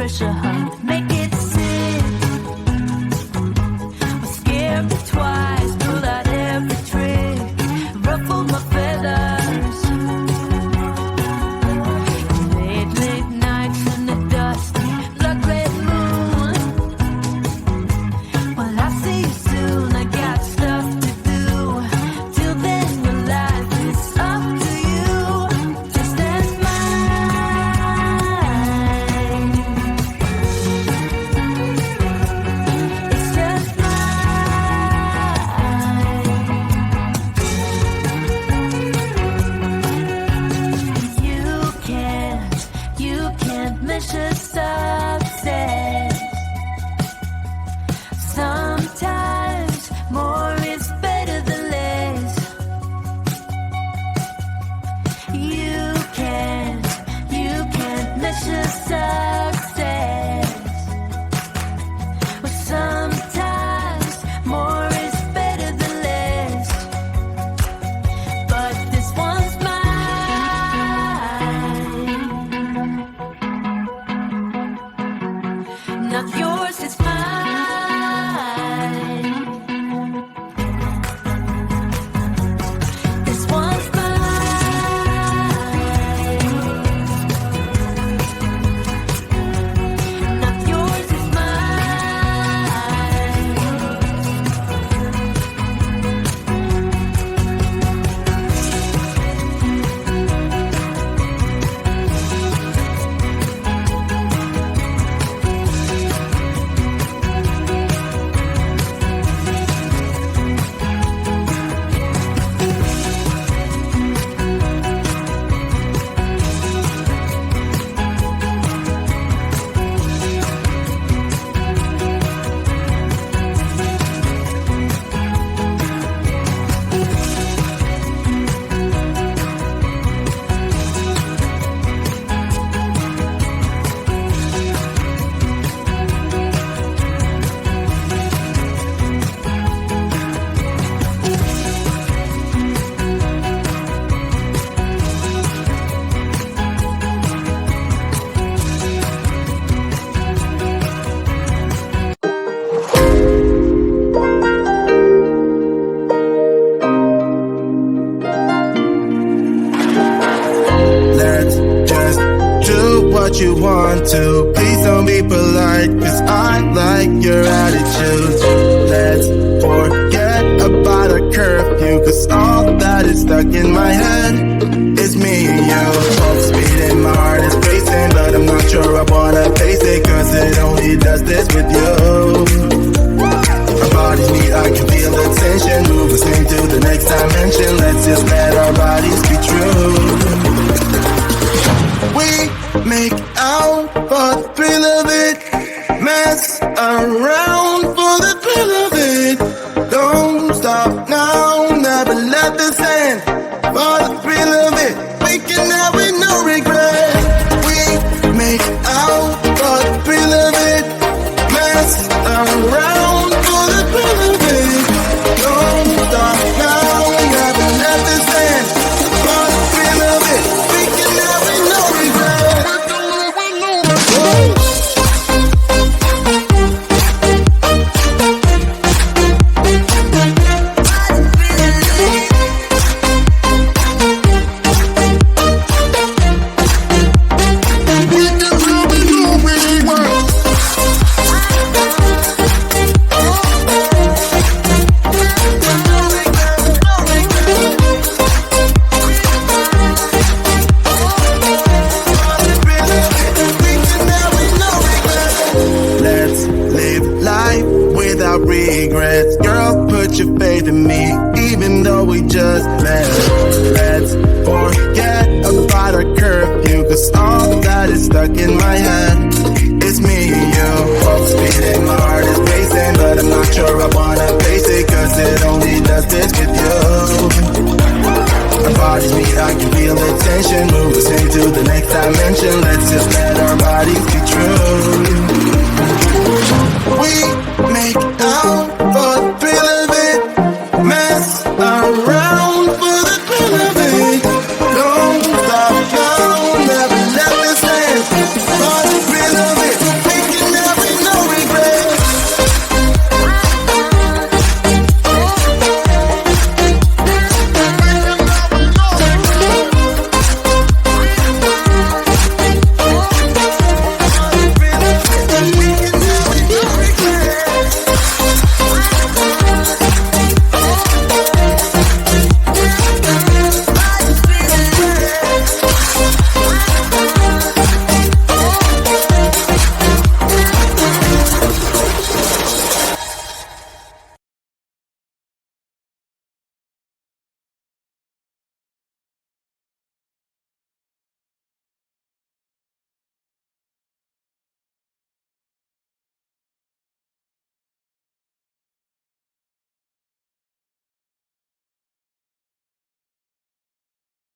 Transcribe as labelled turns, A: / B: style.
A: pressure hunt, make it sit. Was scared twice, pulled out every trick, ruffled my feathers. Late nights in the dusty, blood red moon. Well, I'll see you soon, I got stuff to do. Till then, your life is up to you, just as mine. It's just mine. You can't measure success. Sometimes more is better than less. You can't measure success. Well, sometimes more is better than less. But this one's mine. Not yours, it's mine. This one's mine. Not yours, it's mine.
B: Let's just do what you want to. Please don't be polite, cause I like your attitude. Let's forget about a curfew, cause all that is stuck in my head is me and you. Both speeding, my heart is racing, but I'm not sure I wanna face it, cause it only does this with you. Our bodies meet, I can feel the tension. Move us into the next dimension. Let's just let our bodies be true. We make out for the thrill of it, mess around for the thrill of it. Don't stop now, never let this end. For the thrill of it, we can have it, no regret. We make out for the thrill of it, mess around for the thrill of it. Don't stop now, never let this end. For the thrill of it, we can have it, no regret. Let's live life without regrets. Girl, put your faith in me, even though we just met. Let's forget about our curfew, cause all that is stuck in my head is me and you. Both speeding, my heart is racing, but I'm not sure I wanna face it, cause it only does this with you. Our bodies meet, I can feel the tension. Move us into the next dimension. Let's just let our bodies be true.